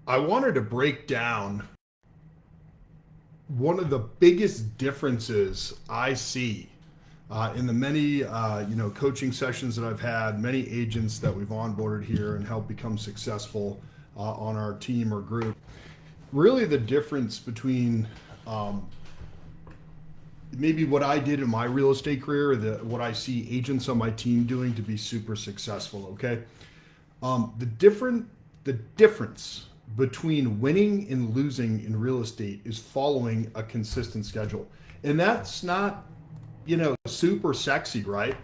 I wanted to break down one of the biggest differences I see in the many coaching sessions that I've had, many agents that we've onboarded here and helped become successful on our team or group. Really, the difference between um, maybe what I did in my real estate career, or what I see agents on my team doing to be super successful. Okay, the difference between winning and losing in real estate is following a consistent schedule, and that's not super sexy, right?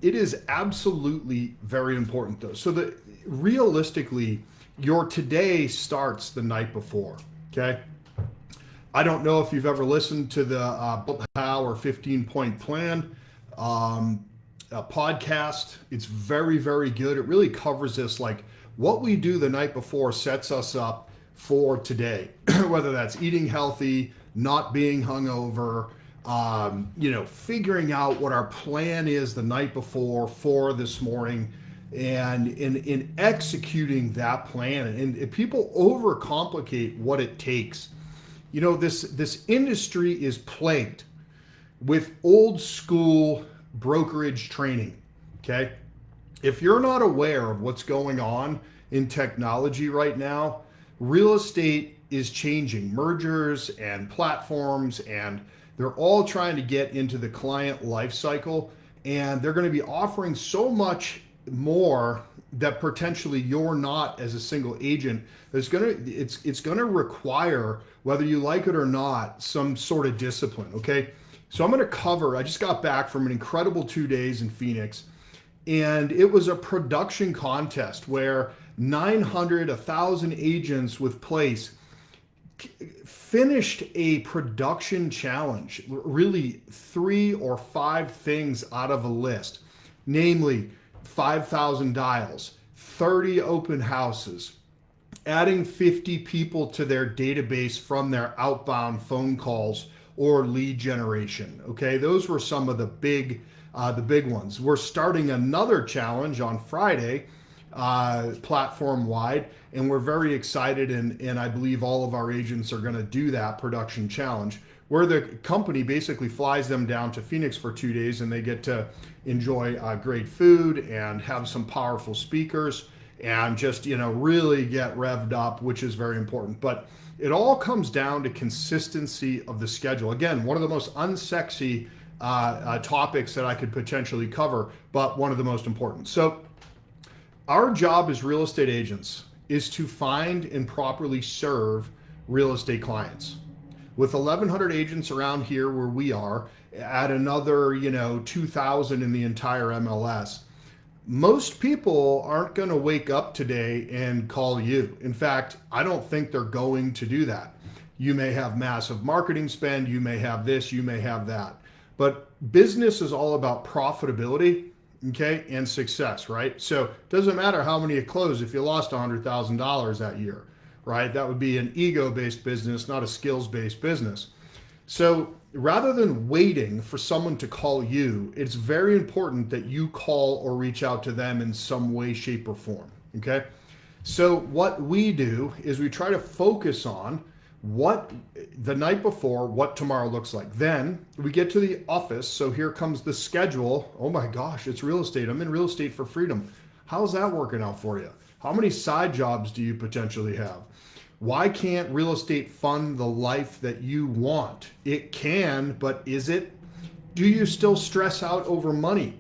It is absolutely very important though. So that realistically, your today starts the night before. Okay. I don't know if you've ever listened to the Built How or 15-point plan podcast. It's very, very good. It really covers this. Like what we do the night before sets us up for today, whether that's eating healthy, not being hungover, figuring out what our plan is the night before for this morning, and in executing that plan. And people overcomplicate what it takes. This industry is plagued with old school brokerage training. Okay, if you're not aware of what's going on in technology right now, real estate is changing. Mergers and platforms, and they're all trying to get into the client life cycle, and they're going to be offering so much more that potentially you're not as a single agent. It's going to require, whether you like it or not, some sort of discipline. Okay, so I'm going to cover. I just got back from an incredible 2 days in Phoenix, and it was a production contest where 900, 1,000 agents with place finished a production challenge, really 3 or 5 things out of a list, namely 5,000 dials, 30 open houses, adding 50 people to their database from their outbound phone calls or lead generation. Okay, those were some of the big ones. We're starting another challenge on Friday, platform wide, and we're very excited. And I believe all of our agents are going to do that production challenge, where the company basically flies them down to Phoenix for 2 days, and they get to enjoy great food and have some powerful speakers and just really get revved up, which is very important. But it all comes down to consistency of the schedule. Again, one of the most unsexy topics that I could potentially cover, but one of the most important. So our job as real estate agents is to find and properly serve real estate clients. With 1,100 agents around here where we are, at another 2,000 in the entire MLS, most people aren't going to wake up today and call you. In fact, I don't think they're going to do that. You may have massive marketing spend, you may have this, you may have that. But business is all about profitability, okay, and success, right? So it doesn't matter how many you close if you lost $100,000 that year, right? That would be an ego-based business, not a skills-based business. So rather than waiting for someone to call you, it's very important that you call or reach out to them in some way, shape, or form. Okay. So what we do is we try to focus on what the night before, what tomorrow looks like. Then we get to the office. So here comes the schedule. Oh my gosh, it's real estate. I'm in real estate for freedom. How's that working out for you? How many side jobs do you potentially have? Why can't real estate fund the life that you want? It can, but is it? Do you still stress out over money?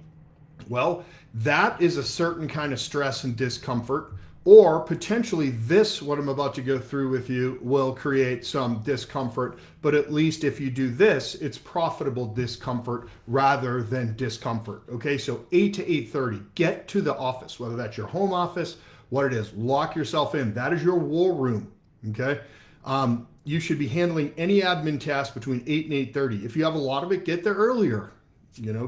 Well, that is a certain kind of stress and discomfort, or potentially this, what I'm about to go through with you, will create some discomfort. But at least if you do this, it's profitable discomfort rather than discomfort. Okay, so 8 to 8:30, get to the office, whether that's your home office, what it is, lock yourself in. That is your war room. Okay. You should be handling any admin task between 8 and 8:30. If you have a lot of it, get there earlier.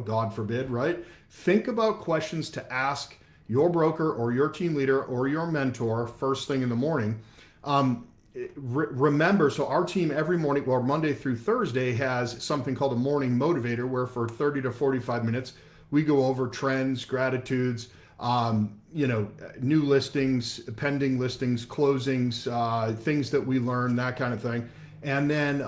God forbid, right? Think about questions to ask your broker or your team leader or your mentor first thing in the morning. Remember, so our team every morning, well, Monday through Thursday, has something called a morning motivator, where for 30 to 45 minutes, we go over trends, gratitudes, new listings, pending listings, closings, things that we learn, that kind of thing. And then,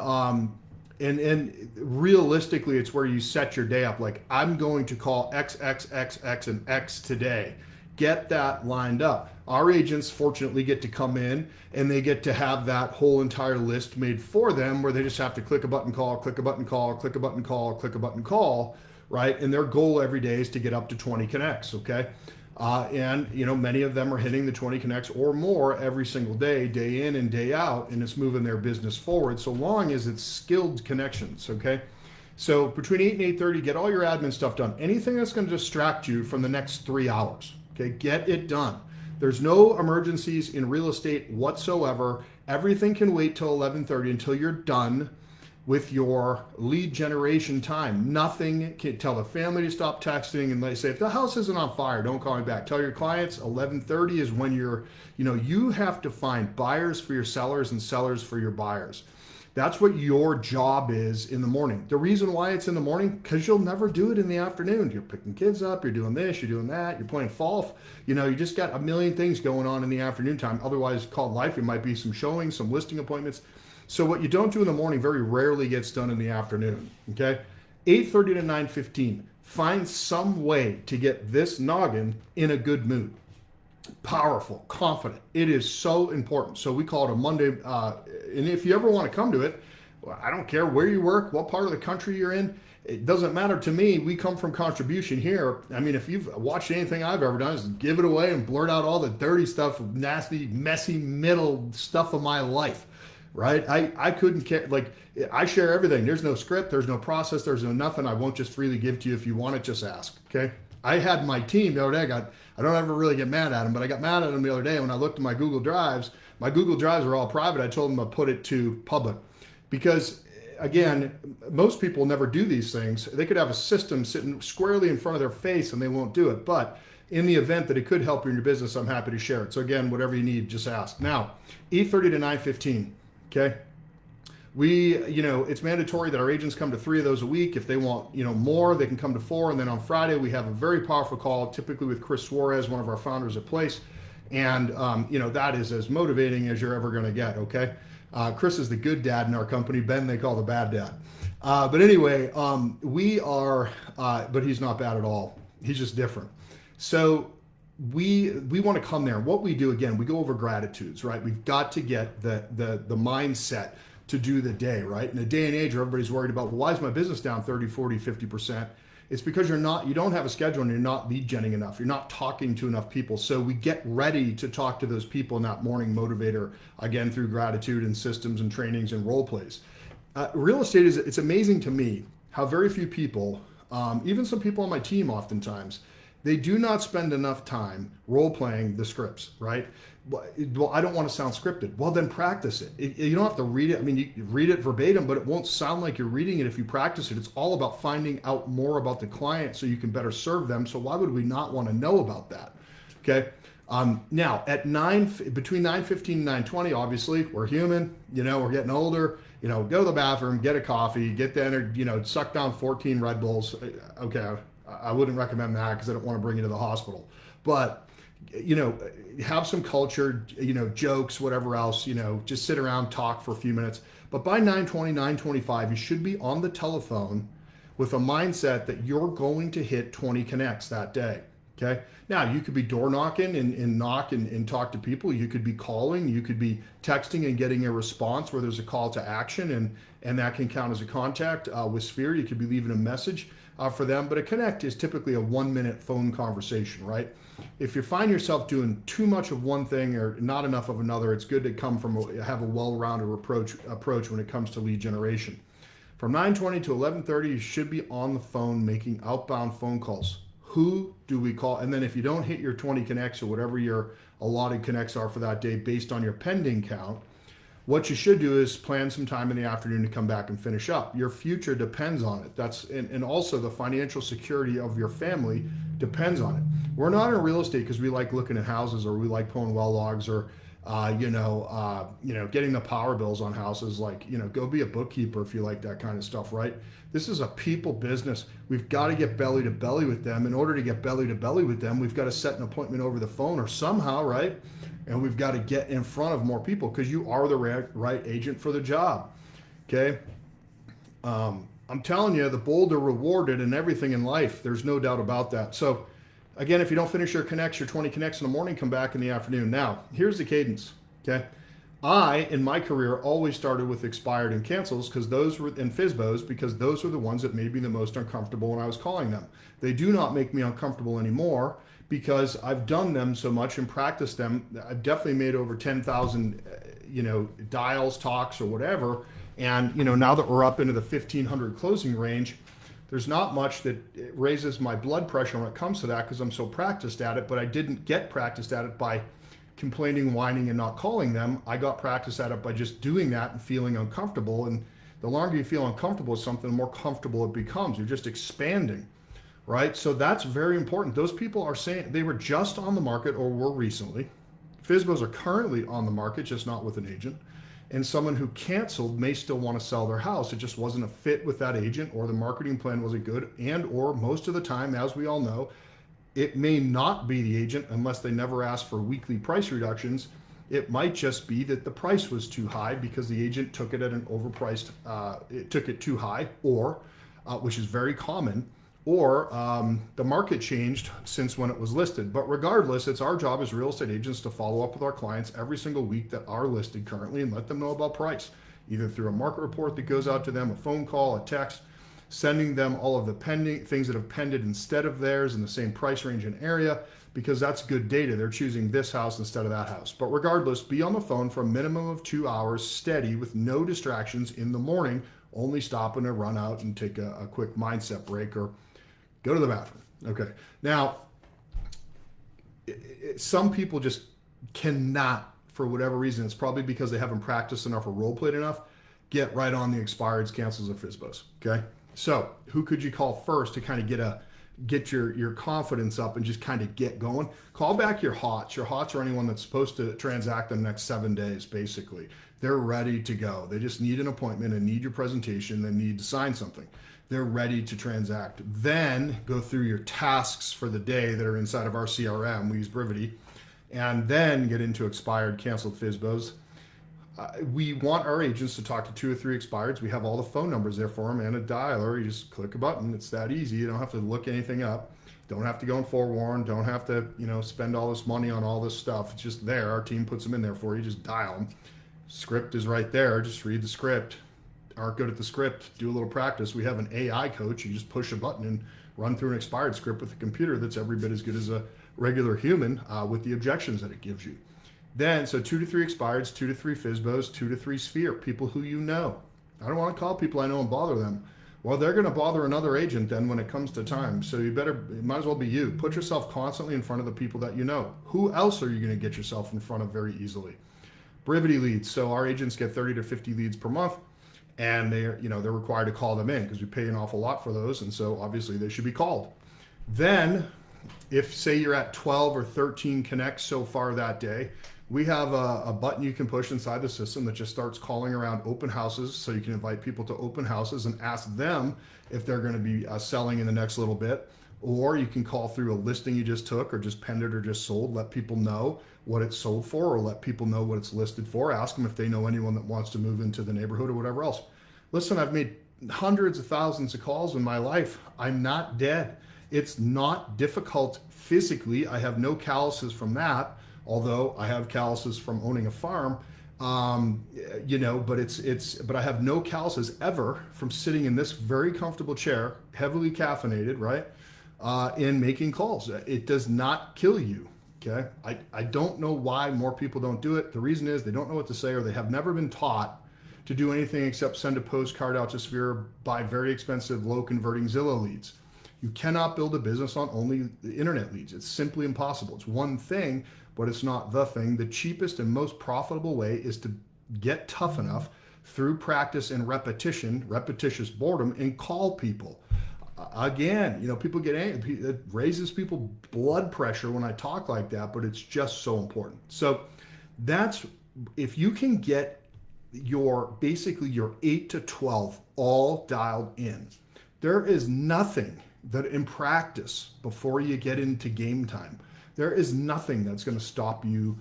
and realistically, it's where you set your day up. Like, I'm going to call X, X, X, X, and X today. Get that lined up. Our agents fortunately get to come in and they get to have that whole entire list made for them, where they just have to click a button, call, click a button, call, click a button, call, click a button, call, right? And their goal every day is to get up to 20 connects, okay? And many of them are hitting the 20 connects or more every single day, day in and day out, and it's moving their business forward so long as it's skilled connections, okay? So between 8 and 8:30, get all your admin stuff done. Anything that's going to distract you from the next 3 hours, okay, get it done. There's no emergencies in real estate whatsoever. Everything can wait till 11:30 until you're done with your lead generation time. Nothing can tell the family to stop texting, and they say, if the house isn't on fire, don't call me back. Tell your clients 11:30 is when you have to find buyers for your sellers and sellers for your buyers. That's what your job is in the morning. The reason why it's in the morning, because you'll never do it in the afternoon. You're picking kids up, you're doing this, you're doing that, you're playing golf. You just got a million things going on in the afternoon time. Otherwise called life, it might be some showings, some listing appointments. So what you don't do in the morning very rarely gets done in the afternoon, okay? 8:30 to 9:15, find some way to get this noggin in a good mood. Powerful, confident. It is so important. So we call it a Monday, and if you ever want to come to it, well, I don't care where you work, what part of the country you're in, it doesn't matter to me. We come from contribution here. I mean, if you've watched anything I've ever done, is give it away and blurt out all the dirty stuff, nasty, messy, middle stuff of my life. Right? I couldn't care. Like, I share everything. There's no script. There's no process. There's no nothing. I won't just freely give to you. If you want it, just ask. Okay. I had my team the other day. I don't ever really get mad at them, but I got mad at them the other day when I looked at my Google Drives. My Google Drives are all private. I told them to put it to public because, again, most people never do these things. They could have a system sitting squarely in front of their face and they won't do it. But in the event that it could help you in your business, I'm happy to share it. So again, whatever you need, just ask. Now, 8:30 to 9:15. Okay. It's mandatory that our agents come to 3 of those a week. If they want, more, they can come to 4. And then on Friday, we have a very powerful call, typically with Chris Suarez, one of our founders at Place. And, that is as motivating as you're ever going to get. Okay. Chris is the good dad in our company. Ben, they call the bad dad. But anyway, but he's not bad at all. He's just different. So we want to come there. What we do, again, we go over gratitudes, right? We've got to get the mindset to do the day, right? In a day and age where everybody's worried about, well, why is my business down 30, 40, 50%? It's because you don't have a schedule and you're not lead genning enough. You're not talking to enough people. So we get ready to talk to those people in that morning motivator, again, through gratitude and systems and trainings and role plays. Real estate it's amazing to me how very few people, even some people on my team oftentimes, they do not spend enough time role-playing the scripts, right? Well, I don't want to sound scripted. Well, then practice it. You don't have to read it. I mean, you read it verbatim, but it won't sound like you're reading it if you practice it. It's all about finding out more about the client so you can better serve them. So why would we not want to know about that? Okay. Now, between 9:15 and 9:20, obviously, we're human. We're getting older. Go to the bathroom, get a coffee, get the energy, suck down 14 Red Bulls. Okay. I wouldn't recommend that because I don't want to bring you to the hospital. But, have some culture, jokes, whatever else, just sit around, talk for a few minutes. But by 9:20, 9:25, you should be on the telephone with a mindset that you're going to hit 20 connects that day. Okay. Now, you could be door knocking and knock and talk to people. You could be calling. You could be texting and getting a response where there's a call to action, and that can count as a contact. With Sphere, you could be leaving a message for them. But a connect is typically a 1-minute phone conversation, right? If you find yourself doing too much of one thing or not enough of another, it's good to have a well-rounded approach when it comes to lead generation. From 9:20 to 11:30, you should be on the phone making outbound phone calls. Who do we call? And then if you don't hit your 20 connects or whatever your allotted connects are for that day based on your pending count, what you should do is plan some time in the afternoon to come back and finish up. Your future depends on it. And also the financial security of your family depends on it. We're not in real estate because we like looking at houses or we like pulling well logs or getting the power bills on houses, like, go be a bookkeeper if you like that kind of stuff, right? This is a people business. We've got to get belly to belly with them. In order to get belly to belly with them, we've got to set an appointment over the phone or somehow, right? And we've got to get in front of more people because you are the right agent for the job. Okay. I'm telling you, the bold are rewarded in everything in life. There's no doubt about that. So again, if you don't finish your 20 connects in the morning, come back in the afternoon. Now, here's the cadence. Okay. I, in my career, always started with expired and cancels because those were, and FSBOs, because those were the ones that made me the most uncomfortable when I was calling them. They do not make me uncomfortable anymore because I've done them so much and practiced them. I've definitely made over 10,000, dials, talks, or whatever. And, now that we're up into the 1,500 closing range, there's not much that raises my blood pressure when it comes to that because I'm so practiced at it, but I didn't get practiced at it by complaining, whining, and not calling them. I got practice at it by just doing that and feeling uncomfortable. And the longer you feel uncomfortable with something, the more comfortable it becomes. You're just expanding, right? So that's very important. Those people are saying they were just on the market or were recently. FSBOs are currently on the market, just not with an agent. And someone who canceled may still want to sell their house. It just wasn't a fit with that agent, or the marketing plan wasn't good, and or most of the time, as we all know, it may not be the agent unless they never ask for weekly price reductions. It might just be that the price was too high because the agent took it at an overpriced, it took it too high, or, which is very common, or the market changed since when it was listed. But regardless, it's our job as real estate agents to follow up with our clients every single week that are listed currently and let them know about price, either through a market report that goes out to them, a phone call, a text, sending them all of the pending things that have pended instead of theirs in the same price range and area, because that's good data. They're choosing this house instead of that house. But regardless, be on the phone for a minimum of 2 hours steady with no distractions in the morning, only stopping to run out and take a quick mindset break or go to the bathroom. Okay. Now, some people just cannot, for whatever reason, it's probably because they haven't practiced enough or role played enough, get right on the expireds, cancels, or FSBOs. Okay. So who could you call first to kind of get your confidence up and just kind of get going? Call back your hots. Your hots are anyone that's supposed to transact in the next 7 days, basically. They're ready to go. They just need an appointment and need your presentation. They need to sign something. They're ready to transact. Then go through your tasks for the day that are inside of our CRM. We use Brivity. And then get into expired, canceled FSBOs. We want our agents to talk to 2 or 3 expireds. We have all the phone numbers there for them and a dialer. You just click a button. It's that easy. You don't have to look anything up. Don't have to go and forewarn. Don't have to, spend all this money on all this stuff. It's just there. Our team puts them in there for you. Just dial them. Script is right there. Just read the script. Aren't good at the script, do a little practice. We have an AI coach. You just push a button and run through an expired script with a computer that's every bit as good as a regular human with the objections that it gives you. Then, so 2 to 3 expireds, 2 to 3 FSBOs, 2 to 3 Sphere, people who you know. I don't want to call people I know and bother them. Well, they're going to bother another agent then when it comes to time. So it might as well be you. Put yourself constantly in front of the people that you know. Who else are you going to get yourself in front of very easily? Brivity leads. So our agents get 30 to 50 leads per month. And they're required to call them in because we pay an awful lot for those. And so obviously they should be called. Then if say you're at 12 or 13 connects so far that day, we have a button you can push inside the system that just starts calling around open houses. So you can invite people to open houses and ask them if they're going to be selling in the next little bit. Or you can call through a listing you just took or just penned it or just sold, let people know what it's sold for, or let people know what it's listed for. Ask them if they know anyone that wants to move into the neighborhood or whatever else. Listen, I've made hundreds of thousands of calls in my life. I'm not dead. It's not difficult physically. I have no calluses from that, although I have calluses from owning a farm. But I have no calluses ever from sitting in this very comfortable chair, heavily caffeinated, right? In making calls. It does not kill you. Okay. I don't know why more people don't do it. The reason is they don't know what to say, or they have never been taught to do anything except send a postcard out to Sphere, buy very expensive, low converting Zillow leads. You cannot build a business on only the internet leads. It's simply impossible. It's one thing, but it's not the thing. The cheapest and most profitable way is to get tough enough through practice and repetition, repetitious boredom, and call people. Again, people get angry. It raises people's blood pressure when I talk like that, but it's just so important. So That's if you can get basically your 8 to 12 all dialed in. There is nothing that in practice before you get into game time, there is nothing that's going to stop you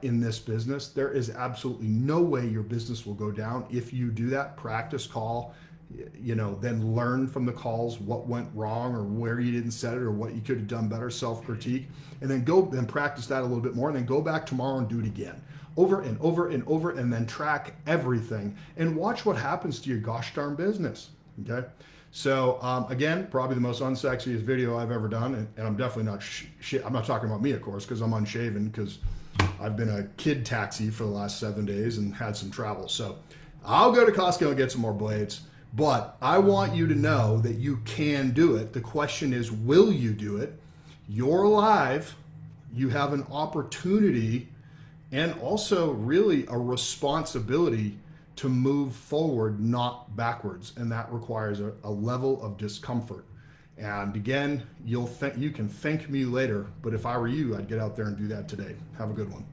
in this business. There is absolutely no way your business will go down if you do that practice call, then learn from the calls what went wrong or where you didn't set it or what you could have done better, self-critique, and then go and practice that a little bit more, and then go back tomorrow and do it again over and over and over, and then track everything and watch what happens to your gosh darn business. Okay. So again, probably the most unsexiest video I've ever done, and I'm definitely not I'm not talking about me, of course, because I'm unshaven, because I've been a kid taxi for the last 7 days and had some travel. So I'll go to Costco and get some more blades, but I want you to know that you can do it. The question is, will you do it? You're alive. You have an opportunity and also really a responsibility to move forward, not backwards. And that requires a level of discomfort. And again, you can thank me later, but if I were you, I'd get out there and do that today. Have a good one.